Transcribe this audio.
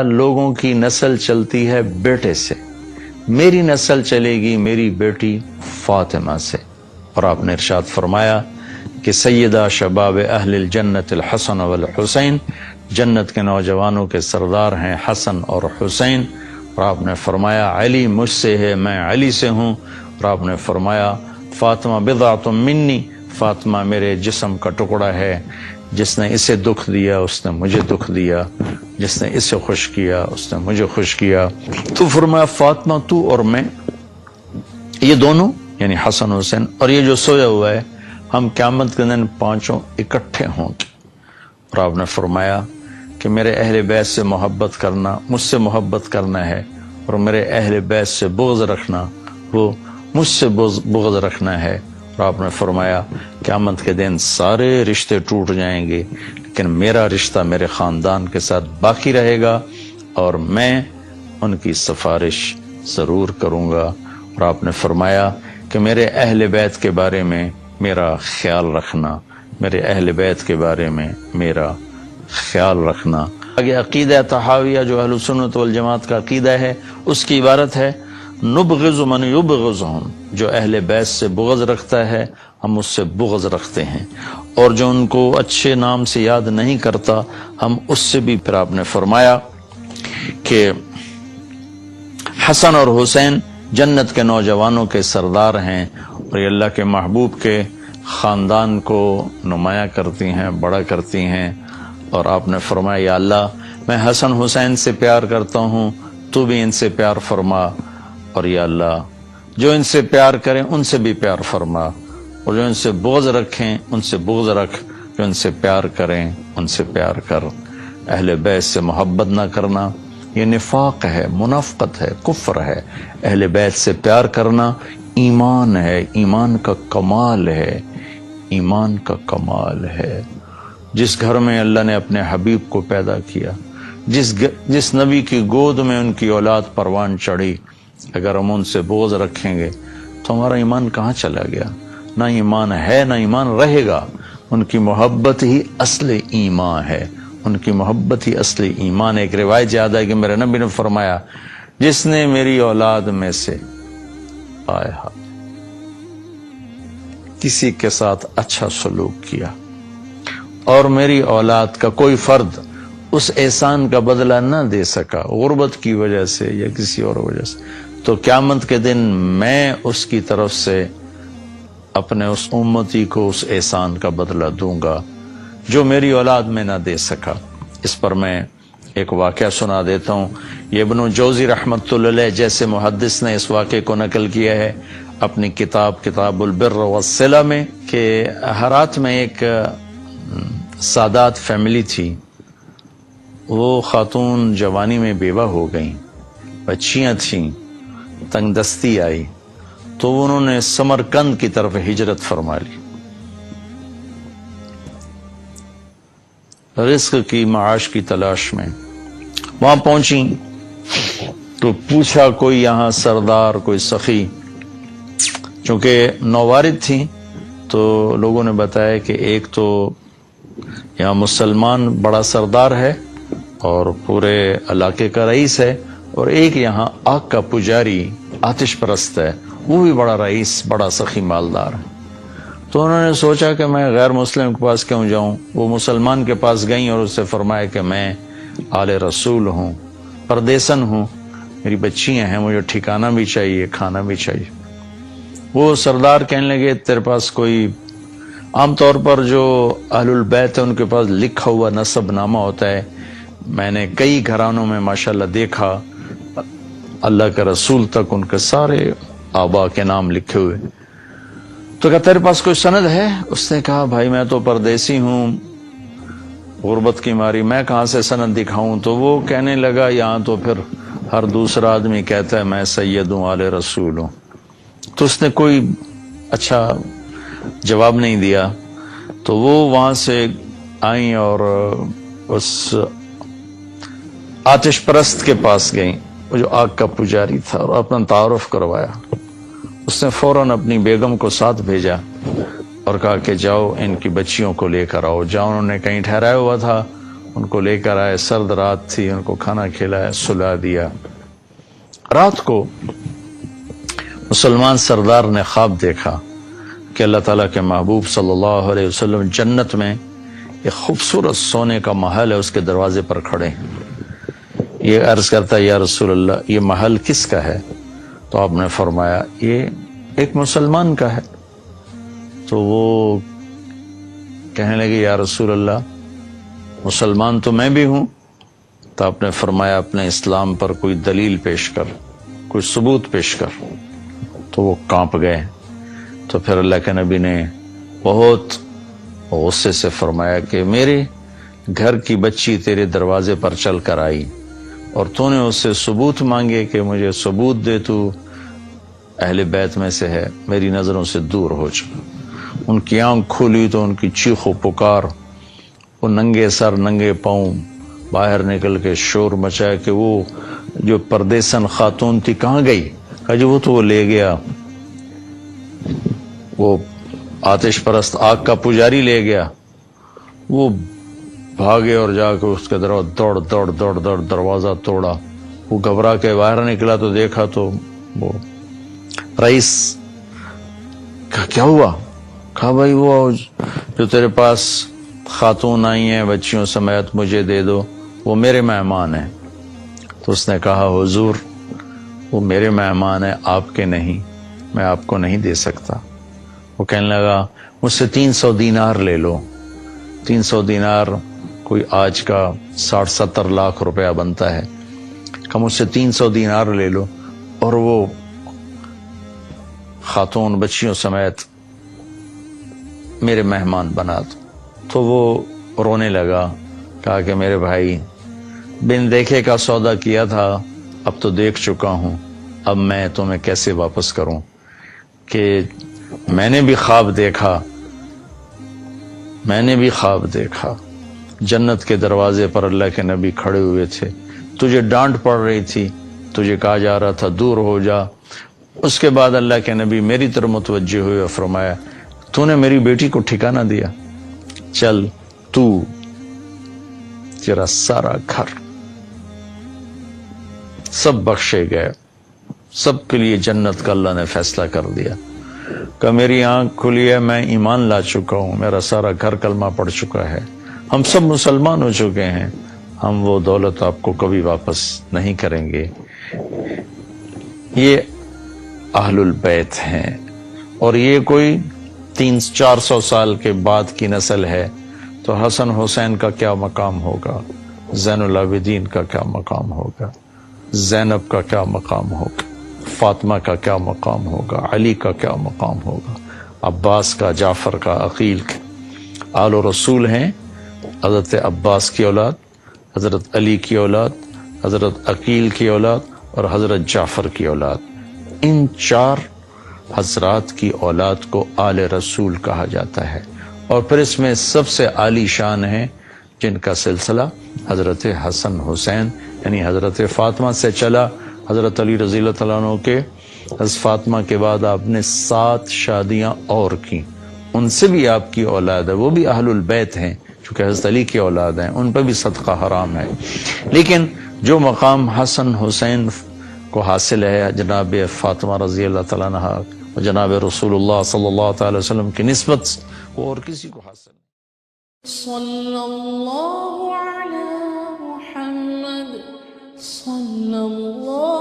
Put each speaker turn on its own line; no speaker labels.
لوگوں کی نسل چلتی ہے بیٹے سے، میری نسل چلے گی میری بیٹی فاطمہ سے۔ اور آپ نے ارشاد فرمایا کہ سیدہ شباب اہل الجنت الحسن والحسین، جنت کے نوجوانوں کے سردار ہیں حسن اور حسین۔ اور آپ نے فرمایا علی مجھ سے ہے، میں علی سے ہوں۔ اور آپ نے فرمایا فاطمہ بضعۃ منی، فاطمہ میرے جسم کا ٹکڑا ہے، جس نے اسے دکھ دیا اس نے مجھے دکھ دیا، جس نے اسے خوش کیا اس نے مجھے خوش کیا۔ تو فرمایا فاطمہ تو اور میں، یہ دونوں یعنی حسن حسین اور یہ جو سویا ہوا ہے، ہم قیامت کے دن پانچوں اکٹھے ہوں گے۔ اور آپ نے فرمایا کہ میرے اہل بیت سے محبت کرنا، مجھ سے محبت کرنا ہے، اور میرے اہل بیت سے بغض رکھنا، وہ مجھ سے بغض رکھنا ہے۔ اور آپ نے فرمایا قیامت کے دن سارے رشتے ٹوٹ جائیں گے، لیکن میرا رشتہ میرے خاندان کے ساتھ باقی رہے گا اور میں ان کی سفارش ضرور کروں گا۔ اور آپ نے فرمایا کہ میرے اہل بیت کے بارے میں میرا خیال رکھنا، میرے اہل بیت کے بارے میں میرا خیال رکھنا۔ آگے عقیدہ طحاویہ جو اہل سنت والجماعت کا عقیدہ ہے، اس کی عبارت ہے نبغض من یبغضہم، جو اہل بیت سے بغض رکھتا ہے ہم اس سے بغض رکھتے ہیں، اور جو ان کو اچھے نام سے یاد نہیں کرتا ہم اس سے بھی۔ پھر آپ نے فرمایا کہ حسن اور حسین جنت کے نوجوانوں کے سردار ہیں، اور یہ اللہ کے محبوب کے خاندان کو نمایاں کرتی ہیں، بڑا کرتی ہیں۔ اور آپ نے فرمایا یا اللہ میں حسن حسین سے پیار کرتا ہوں، تو بھی ان سے پیار فرما، اور یا اللہ جو ان سے پیار کریں ان سے بھی پیار فرما، اور جو ان سے بغض رکھیں ان سے بغض رکھ، جو ان سے پیار کریں ان سے پیار کر۔ اہل بیت سے محبت نہ کرنا یہ نفاق ہے، منافقت ہے، کفر ہے۔ اہل بیت سے پیار کرنا ایمان ہے، ایمان کا کمال ہے، ایمان کا کمال ہے۔ جس گھر میں اللہ نے اپنے حبیب کو پیدا کیا، جس نبی کی گود میں ان کی اولاد پروان چڑھی، اگر ہم ان سے بغض رکھیں گے تو ہمارا ایمان کہاں چلا گیا؟ نہ ایمان ہے نہ ایمان رہے گا۔ ان کی محبت ہی اصل ایمان ہے، ان کی محبت ہی اصل ایمان ہے۔ ایک روایت یاد ہے کہ میرے نبی نے فرمایا جس نے میری اولاد میں سے کسی کے ساتھ اچھا سلوک کیا اور میری اولاد کا کوئی فرد اس احسان کا بدلہ نہ دے سکا غربت کی وجہ سے یا کسی اور وجہ سے، تو قیامت کے دن میں اس کی طرف سے اپنے اس امتی کو اس احسان کا بدلہ دوں گا جو میری اولاد میں نہ دے سکا۔ اس پر میں ایک واقعہ سنا دیتا ہوں۔ یہ ابن جوزی رحمۃ اللہ علیہ جیسے محدث نے اس واقعے کو نقل کیا ہے اپنی کتاب البر والصلہ میں، کہ ہرات میں ایک سادات فیملی تھی۔ وہ خاتون جوانی میں بیوہ ہو گئیں، بچیاں تھیں، تنگ دستی آئی تو انہوں نے سمرقند کی طرف ہجرت فرما لی، رزق کی معاش کی تلاش میں۔ وہاں پہنچی تو پوچھا کوئی یہاں سردار، کوئی سخی، چونکہ نووارد تھی تو لوگوں نے بتایا کہ ایک تو یہاں مسلمان بڑا سردار ہے اور پورے علاقے کا رئیس ہے، اور ایک یہاں آگ کا پجاری آتش پرست ہے، وہ بھی بڑا رئیس، بڑا سخی مالدار ہے۔ تو انہوں نے سوچا کہ میں غیر مسلم کے پاس کیوں جاؤں۔ وہ مسلمان کے پاس گئیں اور اس سے فرمایا کہ میں آل رسول ہوں، پردیسن ہوں، میری بچیاں ہیں، مجھے ٹھکانہ بھی چاہیے، کھانا بھی چاہیے۔ وہ سردار کہنے لگے تیرے پاس کوئی، عام طور پر جو اہل البیت ہیں ان کے پاس لکھا ہوا نسب نامہ ہوتا ہے، میں نے کئی گھرانوں میں ماشاءاللہ دیکھا اللہ کے رسول تک ان کے سارے آبا کے نام لکھے ہوئے۔ تو کہا تیرے پاس کوئی سند ہے؟ اس نے کہا بھائی میں تو پردیسی ہوں، غربت کی ماری میں کہاں سے سند دکھاؤں۔ تو وہ کہنے لگا یہاں تو پھر ہر دوسرا آدمی کہتا ہے میں سید ہوں، آل رسول ہوں۔ تو اس نے کوئی اچھا جواب نہیں دیا۔ تو وہ وہاں سے آئیں اور اس آتش پرست کے پاس گئیں، وہ جو آگ کا پجاری تھا، اور اپنا تعارف کروایا۔ اس نے فوراً اپنی بیگم کو ساتھ بھیجا اور کہا کہ جاؤ ان کی بچیوں کو لے کر آؤ۔ جاؤ، انہوں نے کہیں ٹھہرایا ہوا تھا، ان کو لے کر آئے، سرد رات تھی، ان کو کھانا کھلایا، سلا دیا۔ رات کو مسلمان سردار نے خواب دیکھا کہ اللہ تعالیٰ کے محبوب صلی اللہ علیہ وسلم جنت میں ایک خوبصورت سونے کا محل ہے، اس کے دروازے پر کھڑے ہیں۔ یہ عرض کرتا ہے یا رسول اللہ یہ محل کس کا ہے؟ تو آپ نے فرمایا یہ ایک مسلمان کا ہے۔ تو وہ کہنے لگے یا رسول اللہ مسلمان تو میں بھی ہوں۔ تو آپ نے فرمایا اپنے اسلام پر کوئی دلیل پیش کر، کوئی ثبوت پیش کر۔ تو وہ کانپ گئے۔ تو پھر اللہ کے نبی نے بہت غصے سے فرمایا کہ میرے گھر کی بچی تیرے دروازے پر چل کر آئی اور تو نے اس سے ثبوت مانگے کہ مجھے ثبوت دے، تو اہل بیت میں سے ہے، میری نظروں سے دور ہو جا۔ ان کی آنکھ کھولی تو ان کی چیخ و پکار، وہ ننگے سر ننگے پاؤں باہر نکل کے شور مچایا کہ وہ جو پردیسن خاتون تھی کہاں گئی؟ کہا جی وہ تو وہ لے گیا، وہ آتش پرست آگ کا پجاری لے گیا۔ وہ بھاگے اور جا کے اس کے دوڑ دروازہ توڑا۔ وہ گھبرا کے باہر نکلا تو دیکھا تو وہ رئیس۔ کہا کیا ہوا؟ کہا بھائی وہ جو تیرے پاس خاتون آئی ہیں بچیوں سمیت مجھے دے دو، وہ میرے مہمان ہیں۔ تو اس نے کہا حضور وہ میرے مہمان ہیں، آپ کے نہیں، میں آپ کو نہیں دے سکتا۔ وہ کہنے لگا مجھ سے 300 دینار لے لو۔ 300 دینار کوئی آج کا 60-70 لاکھ روپیہ بنتا ہے۔ کہ مجھ سے 300 دینار لے لو اور وہ خاتون بچیوں سمیت میرے مہمان بنا دو۔ تو وہ رونے لگا، کہا کہ میرے بھائی بن دیکھے کا سودا کیا تھا، اب تو دیکھ چکا ہوں، اب میں تمہیں کیسے واپس کروں؟ کہ میں نے بھی خواب دیکھا جنت کے دروازے پر اللہ کے نبی کھڑے ہوئے تھے، تجھے ڈانٹ پڑ رہی تھی، تجھے کہا جا رہا تھا دور ہو جا۔ اس کے بعد اللہ کے نبی میری طرف متوجہ ہوئے اور فرمایا تو نے میری بیٹی کو ٹھکانہ دیا، چل تو تیرا سارا گھر سب بخشے گئے، سب کے لیے جنت کا اللہ نے فیصلہ کر دیا۔ کہ میری آنکھ کھلی ہے، میں ایمان لا چکا ہوں، میرا سارا گھر کلمہ پڑھ چکا ہے، ہم سب مسلمان ہو چکے ہیں، ہم وہ دولت آپ کو کبھی واپس نہیں کریں گے۔ یہ اہل البیت ہیں، اور یہ کوئی 300-400 سال کے بعد کی نسل ہے، تو حسن حسین کا کیا مقام ہوگا، زین العابدین کا کیا مقام ہوگا، زینب کا کیا مقام ہوگا، فاطمہ کا کیا مقام ہوگا، علی کا کیا مقام ہوگا، عباس کا، جعفر کا، عقیل کا۔ آل و رسول ہیں، حضرت عباس کی اولاد، حضرت علی کی اولاد، حضرت عقیل کی اولاد اور حضرت جعفر کی اولاد۔ ان 4 حضرات کی اولاد کو آل رسول کہا جاتا ہے، اور پھر اس میں سب سے عالی شان ہیں جن کا سلسلہ حضرت حسن حسین یعنی حضرت فاطمہ سے چلا۔ حضرت علی رضی اللہ تعالیٰ عنہ کے حضرت فاطمہ کے بعد آپ نے 7 شادیاں اور کی، ان سے بھی آپ کی اولاد ہے، وہ بھی اہل البیت ہیں چونکہ حضرت علی کی اولاد ہیں، ان پہ بھی صدقہ حرام ہے۔ لیکن جو مقام حسن حسین کو حاصل ہے جناب فاطمہ رضی اللہ تعالیٰ عنہ اور جناب رسول اللہ صلی اللہ تعالی وسلم کی نسبت وہ اور کسی کو حاصل نہیں۔
صلی اللہ علی محمد صلی اللہ